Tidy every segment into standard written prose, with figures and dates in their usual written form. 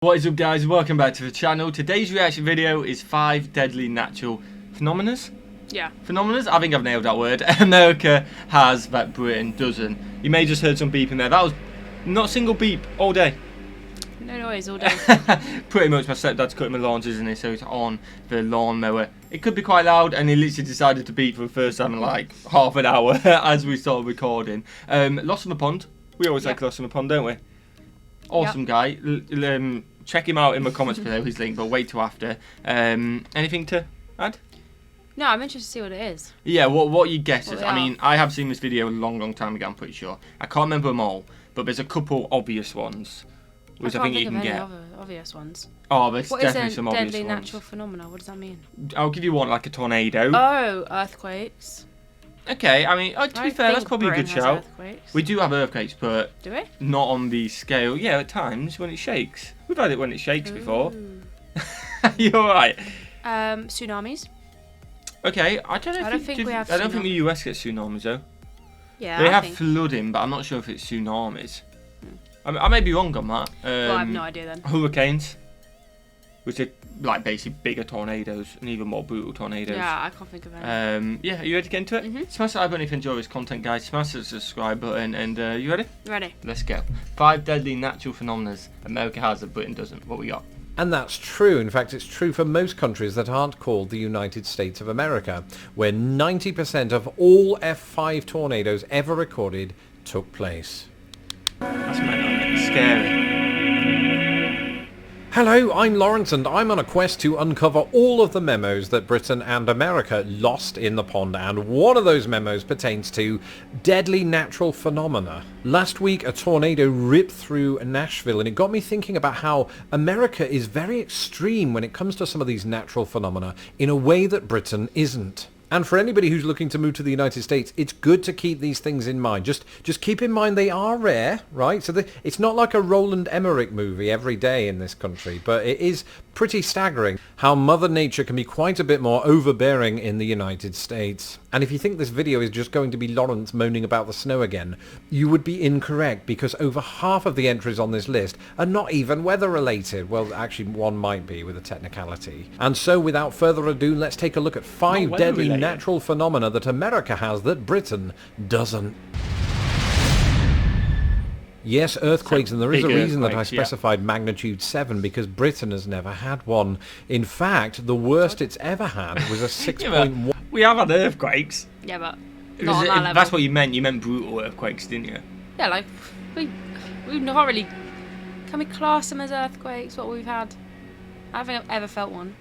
What is up, guys? Welcome back to the channel. Today's reaction video is 5 deadly natural phenomena. Yeah. Phenomena? I think I've nailed that word. America has that Britain doesn't. You may have just heard some beeping there. That was not a single beep all day. No noise all day. Pretty much my stepdad's cutting my lawns, isn't he? So it's on the lawnmower. It could be quite loud, and he literally decided to beep for the first time in like half an hour as we started recording. Lost in the Pond. We always like Lost in the Pond, don't we? Awesome guy. Check him out in the comments below, his link, but wait till after. Anything to add? No, I'm interested to see what it is. Yeah, what you guess is, I mean, I have seen this video a long time ago, I'm pretty sure. I can't remember them all, but there's a couple obvious ones, which I think you can get. Other obvious ones. Oh, there's definitely some obvious ones. What is a deadly natural phenomena? What does that mean? I'll give you one, like a tornado. Oh, earthquakes. Okay, I mean, to be fair, that's probably a good shout. We do have earthquakes, but do we? Not on the scale. Yeah, at times when it shakes. We've had it when it shakes before. You're right. Tsunamis. Okay, I don't think the US gets tsunamis though. Yeah, they have flooding, but I'm not sure if it's tsunamis. I may be wrong on that. Well, I have no idea then. Hurricanes, which are like basically bigger tornadoes and even more brutal tornadoes. Yeah, I can't think of any. Yeah, are you ready to get into it? Smash that like button if you enjoy this content, guys. Smash the subscribe button, and you ready? Ready. Let's go. 5 deadly natural phenomena America has that Britain doesn't. What we got? And that's true. In fact, it's true for most countries that aren't called the United States of America, where 90% of all F5 tornadoes ever recorded took place. That's scary. Hello, I'm Lawrence, and I'm on a quest to uncover all of the memos that Britain and America lost in the pond, and one of those memos pertains to deadly natural phenomena. Last week, a tornado ripped through Nashville, and it got me thinking about how America is very extreme when it comes to some of these natural phenomena in a way that Britain isn't. And for anybody who's looking to move to the United States, it's good to keep these things in mind. Just keep in mind they are rare, right? So it's not like a Roland Emmerich movie every day in this country, but it is pretty staggering how Mother Nature can be quite a bit more overbearing in the United States. And if you think this video is just going to be Lawrence moaning about the snow again, you would be incorrect, because over half of the entries on this list are not even weather related. Well, actually one might be with a technicality. And so without further ado, let's take a look at 5 deadly natural phenomena that America has that Britain doesn't. Yes, earthquakes, and there is a reason that I specified magnitude 7, because Britain has never had one. In fact, the worst it's ever had was a 6.1. We have had earthquakes. Yeah, but not on that level. That's what you meant. You meant brutal earthquakes, didn't you? Yeah, like we not really. Can we class them as earthquakes? What we've had? I haven't ever felt one.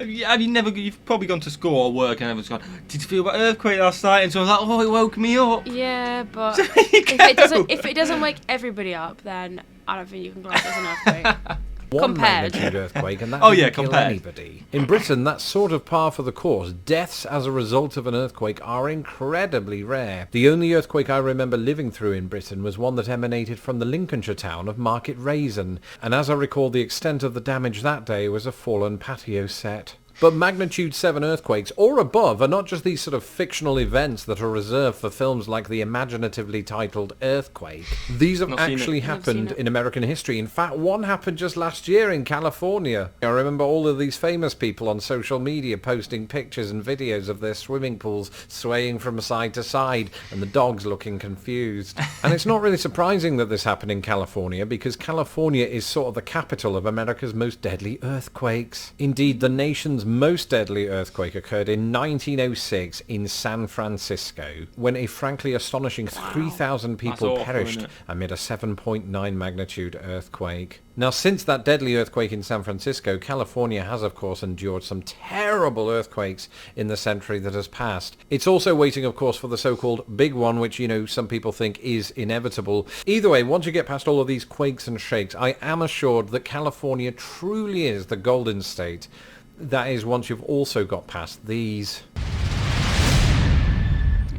You've probably gone to school or work and everyone's gone, did you feel about earthquake last night? And so I was like, oh, it woke me up. Yeah, but if it doesn't wake everybody up, then I don't think you can class it as an earthquake. One magnitude earthquake, and that didn't kill anybody. In Britain, that's sort of par for the course. Deaths as a result of an earthquake are incredibly rare. The only earthquake I remember living through in Britain was one that emanated from the Lincolnshire town of Market Raisin, and as I recall, the extent of the damage that day was a fallen patio set. But magnitude 7 earthquakes, or above, are not just these sort of fictional events that are reserved for films like the imaginatively titled Earthquake. These have actually happened in American history. In fact, one happened just last year in California. I remember all of these famous people on social media posting pictures and videos of their swimming pools swaying from side to side, and the dogs looking confused. And it's not really surprising that this happened in California, because California is sort of the capital of America's most deadly earthquakes. Indeed, the nation's most deadly earthquake occurred in 1906 in San Francisco, when a frankly astonishing 3,000 people perished amid a 7.9 magnitude earthquake. Now, since that deadly earthquake in San Francisco, California has, of course, endured some terrible earthquakes in the century that has passed. It's also waiting, of course, for the so-called big one, which, you know, some people think is inevitable. Either way, once you get past all of these quakes and shakes, I am assured that California truly is the golden state. That is, once you've also got past these.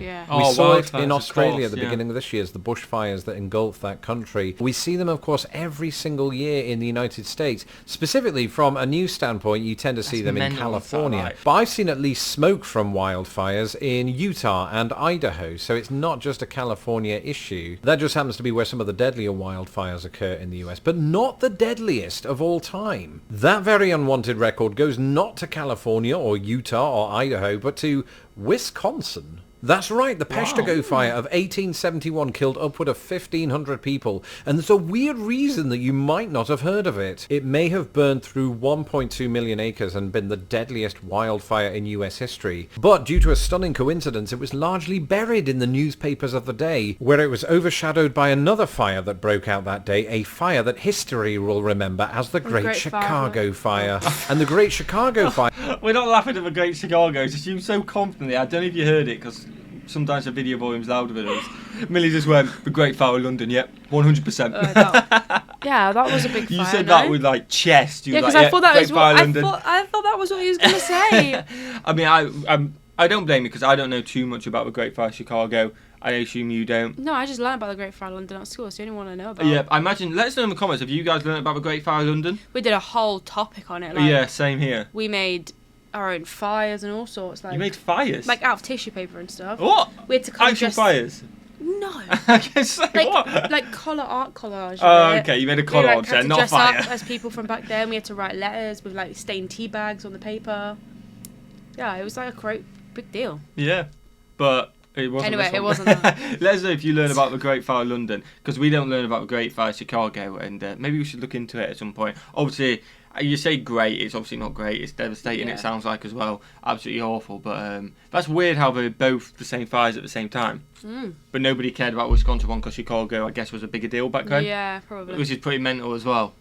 Yeah. We saw it wildfires, in of Australia course, at the beginning of this year, as the bushfires that engulfed that country. We see them, of course, every single year in the United States. Specifically, from a news standpoint, you tend to see them in California. But I've seen at least smoke from wildfires in Utah and Idaho, so it's not just a California issue. That just happens to be where some of the deadlier wildfires occur in the US, but not the deadliest of all time. That very unwanted record goes not to California or Utah or Idaho, but to Wisconsin. That's right, the Peshtigo fire of 1871 killed upward of 1,500 people, and there's a weird reason that you might not have heard of it. It may have burned through 1.2 million acres and been the deadliest wildfire in US history, but due to a stunning coincidence, it was largely buried in the newspapers of the day, where it was overshadowed by another fire that broke out that day, a fire that history will remember as the Great Chicago Fire. And the Great Chicago Fire... We're not laughing at the Great Chicago, it's just you so confidently. I don't know if you heard it, because sometimes the video volume's louder than us. Millie just went, the Great Fire of London, yep, 100%. Yeah, that was a big fire. You said that with like chest. Yeah, because I thought that was what I thought that was what he was going to say. I mean, I don't blame you, because I don't know too much about the Great Fire of Chicago. I assume you don't. No, I just learned about the Great Fire of London at school. It's the only one I know about. Yeah, I imagine. Let us know in the comments. Have you guys learned about the Great Fire of London? We did a whole topic on it. Like, yeah, same here. We made our own fires and all sorts. Like, you made fires? Like out of tissue paper and stuff. What? We had to kind Actual fires? No. I guess so. Like, like art collage. Oh, okay. You made a collage then, not fire. Up as people from back then. We had to write letters with like stained tea bags on the paper. Yeah, it was like a great big deal. Yeah, but it wasn't. Anyway, it wasn't that. Let us know if you learn about the Great Fire of London, because we don't learn about the Great Fire of Chicago, and maybe we should look into it at some point. Obviously, you say great, it's obviously not great. It's devastating. It sounds like as well, absolutely awful. But that's weird how they're both the same fires at the same time. But nobody cared about Wisconsin one because Chicago, I guess, was a bigger deal back then. Yeah, probably. Which is pretty mental as well.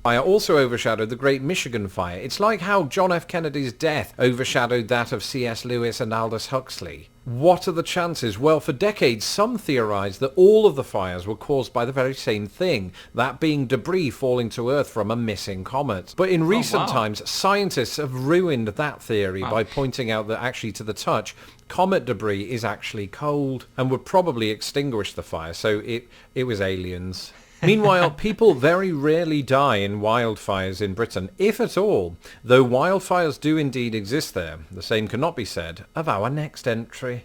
Fire also overshadowed the Great Michigan Fire. It's like how John F. Kennedy's death overshadowed that of C.S. Lewis and Aldous Huxley. What are the chances? Well, for decades, some theorized that all of the fires were caused by the very same thing, that being debris falling to Earth from a missing comet. But in recent times, scientists have ruined that theory by pointing out that actually, to the touch, comet debris is actually cold and would probably extinguish the fire, so it was aliens. Meanwhile, people very rarely die in wildfires in Britain, if at all, though wildfires do indeed exist there. The same cannot be said of our next entry.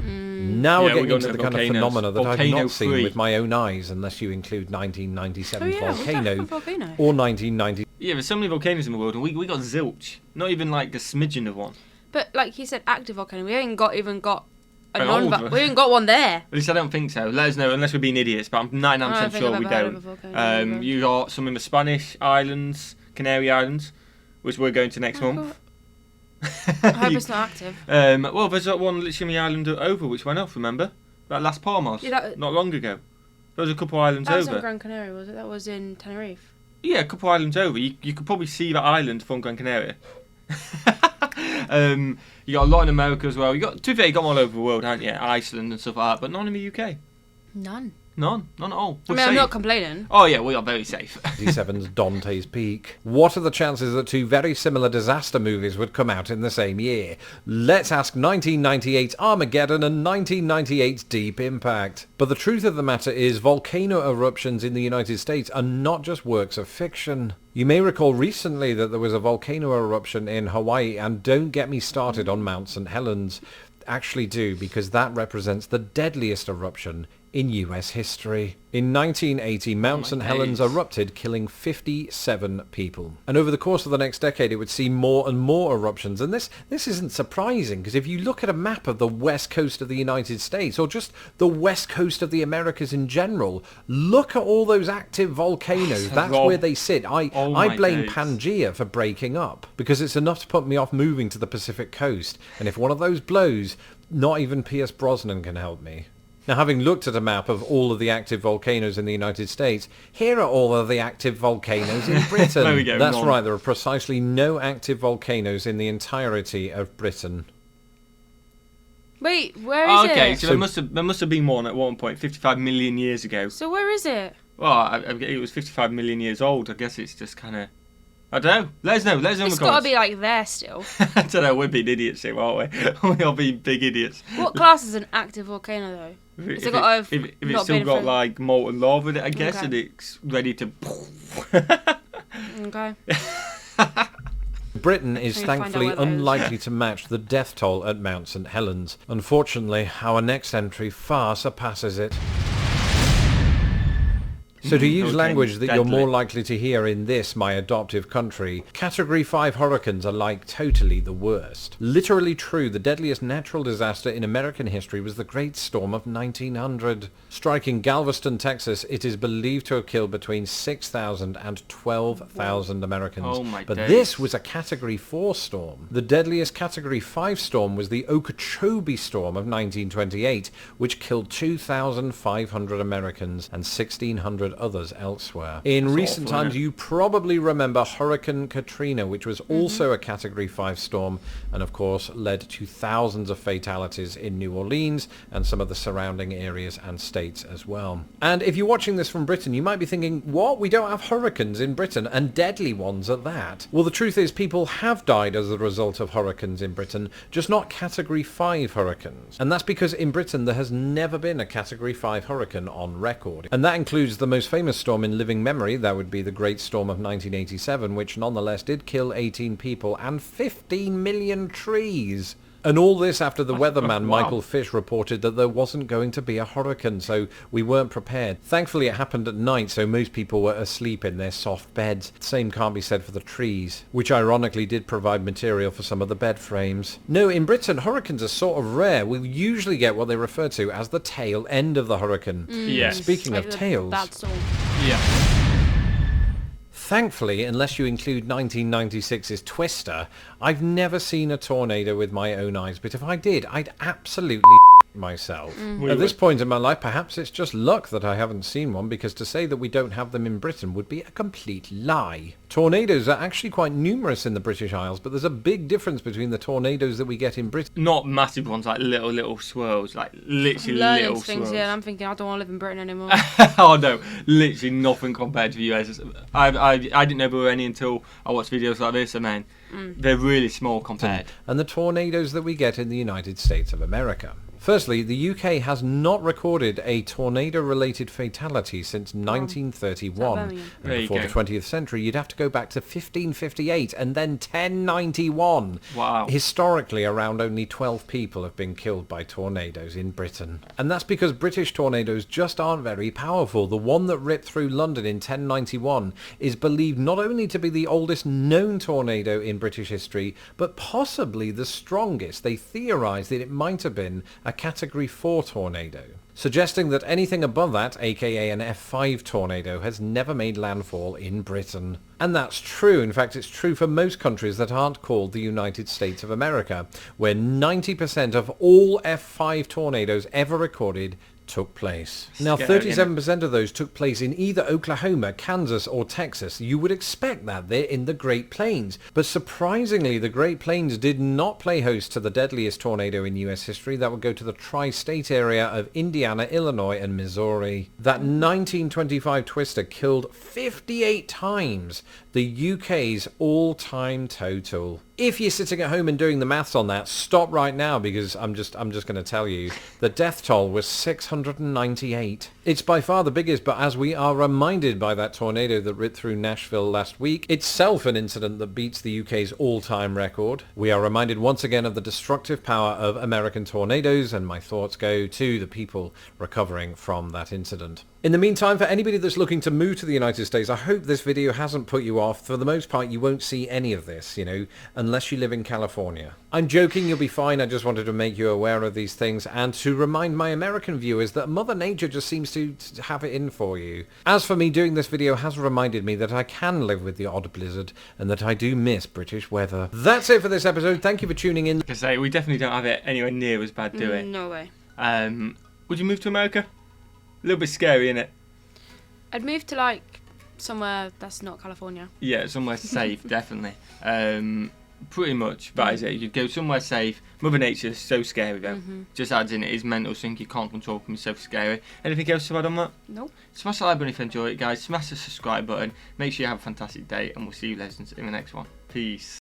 Now we're getting into the kind of phenomena that I've not seen with my own eyes, unless you include 1997's volcano or 1990. Yeah, there's so many volcanoes in the world, and we got zilch. Not even like a smidgen of one. But like he said, active volcano. We haven't even got we haven't got one there. At least I don't think so. Let us know, unless we're being idiots, but I'm 99% sure we don't. You got some in the Spanish islands, Canary Islands, which we're going to next month. I hope it's not active. Well, there's that one literally on the island over which went off, remember? That Las Palmas, not long ago. There was a couple islands over. That was in Gran Canaria, was it? That was in Tenerife. Yeah, a couple islands over. You could probably see that island from Gran Canaria. You got a lot in America as well. You got you got them all over the world, haven't you? Iceland and stuff like that, but none in the UK. None at all. I'm not complaining. Oh yeah, we are very safe. D7's Dante's Peak. What are the chances that two very similar disaster movies would come out in the same year? Let's ask 1998's Armageddon and 1998's Deep Impact. But the truth of the matter is, volcano eruptions in the United States are not just works of fiction. You may recall recently that there was a volcano eruption in Hawaii, and don't get me started on Mount St. Helens. Actually do, because that represents the deadliest eruption in US history. In 1980, Mount St. Helens erupted, killing 57 people. And over the course of the next decade, it would see more and more eruptions. And this isn't surprising, because if you look at a map of the west coast of the United States, or just the west coast of the Americas in general, look at all those active volcanoes. That's where they sit. I blame Pangea for breaking up, because it's enough to put me off moving to the Pacific coast. And if one of those blows, not even Pierce Brosnan can help me. Now, having looked at a map of all of the active volcanoes in the United States, here are all of the active volcanoes in Britain. There we go, That's right, there are precisely no active volcanoes in the entirety of Britain. Wait, where is it? Okay, so there must have been one at one point, 55 million years ago. So where is it? Well, it was 55 million years old. I guess it's just kind of I don't know. Let us know. Let us know in the It's got to comments. be like there still. I don't know. We're being idiots here, aren't we? We are being big idiots. What class is an active volcano though? If Not it's still been got through- like molten lava in it, I guess, Okay. and it's ready to. Okay. Britain is Can we find out thankfully where that is? unlikely to match the death toll at Mount St Helens. Unfortunately, our next entry far surpasses it. So to use Okay, language that you're deadly. more likely to hear in this, my adoptive country, Category 5 hurricanes are like totally the worst. Literally true, the deadliest natural disaster in American history was the Great Storm of 1900. Striking Galveston, Texas, it is believed to have killed between 6,000 and 12,000 Americans. Oh my but days. this was a Category 4 storm. The deadliest Category 5 storm was the Okeechobee Storm of 1928, which killed 2,500 Americans and 1,600 others elsewhere. In That's recent awful, times, isn't it? you probably remember Hurricane Katrina, which was also a Category 5 storm, and of course led to thousands of fatalities in New Orleans and some of the surrounding areas and states as well. And if you're watching this from Britain, you might be thinking, what? We don't have hurricanes in Britain, and deadly ones at that. Well, the truth is people have died as a result of hurricanes in Britain, just not Category 5 hurricanes. And that's because in Britain there has never been a Category 5 hurricane on record. And that includes the most famous storm in living memory, that would be the Great Storm of 1987, which nonetheless did kill 18 people and 15 million trees. And all this after the weatherman Wow. Michael Fish reported that there wasn't going to be a hurricane, so we weren't prepared. Thankfully it happened at night, so most people were asleep in their soft beds. Same can't be said for the trees, which ironically did provide material for some of the bed frames. No, in Britain hurricanes are sort of rare. We usually get what they refer to as the tail end of the hurricane. Yes. Speaking Like of the tails, bad storm. Yeah. thankfully, unless you include 1996's Twister, I've never seen a tornado with my own eyes, but if I did, I'd absolutely myself. We At this would. point in my life, perhaps it's just luck that I haven't seen one, because to say that we don't have them in Britain would be a complete lie. Tornadoes are actually quite numerous in the British Isles, but there's a big difference between the tornadoes that we get in Britain. Not massive ones, like little swirls, like literally Learning little things, swirls. yeah, and I'm thinking I don't want to live in Britain anymore. Oh no, literally nothing compared to the US. I didn't know there were any until I watched videos like this. I mean, they're really small compared. And the tornadoes that we get in the United States of America. Firstly, the UK has not recorded a tornado-related fatality since 1931. Birmingham? And There you before the go. 20th century, you'd have to go back to 1558 and then 1091. Wow. Historically, around only 12 people have been killed by tornadoes in Britain. And that's because British tornadoes just aren't very powerful. The one that ripped through London in 1091 is believed not only to be the oldest known tornado in British history, but possibly the strongest. They theorised that it might have been a Category 4 tornado, suggesting that anything above that, aka an F5 tornado, has never made landfall in Britain. And that's true. In fact, it's true for most countries that aren't called the United States of America, where 90% of all F5 tornadoes ever recorded took place. Now, Scary, 37% of those took place in either Oklahoma, Kansas, or Texas. You would expect that they're in the Great Plains. But surprisingly, the Great Plains did not play host to the deadliest tornado in US history. That would go to the tri-state area of Indiana, Illinois, and Missouri. That 1925 twister killed 58 times the UK's all-time total. If you're sitting at home and doing the maths on that, stop right now, because I'm just going to tell you the death toll was 698. It's by far the biggest, but as we are reminded by that tornado that ripped through Nashville last week, itself an incident that beats the UK's all-time record, we are reminded once again of the destructive power of American tornadoes, and my thoughts go to the people recovering from that incident. In the meantime, for anybody that's looking to move to the United States, I hope this video hasn't put you off. For the most part, you won't see any of this, unless you live in California. I'm joking, you'll be fine. I just wanted to make you aware of these things and to remind my American viewers that Mother Nature just seems to have it in for you. As for me, doing this video has reminded me that I can live with the odd blizzard and that I do miss British weather. That's it for this episode. Thank you for tuning in. Like I say, we definitely don't have it anywhere near as bad, do it? No way. Would you move to America? A little bit scary, innit? I'd move to somewhere that's not California. Yeah, somewhere safe, definitely. Pretty much, that is it. You go somewhere safe. Mother Nature's so scary though. Just adds in it is mental thing you can't control can be so scary. Anything else to add on that? Nope. Smash the like button if you enjoy it, guys. Smash the subscribe button. Make sure you have a fantastic day, and we'll see you legends in the next one. Peace.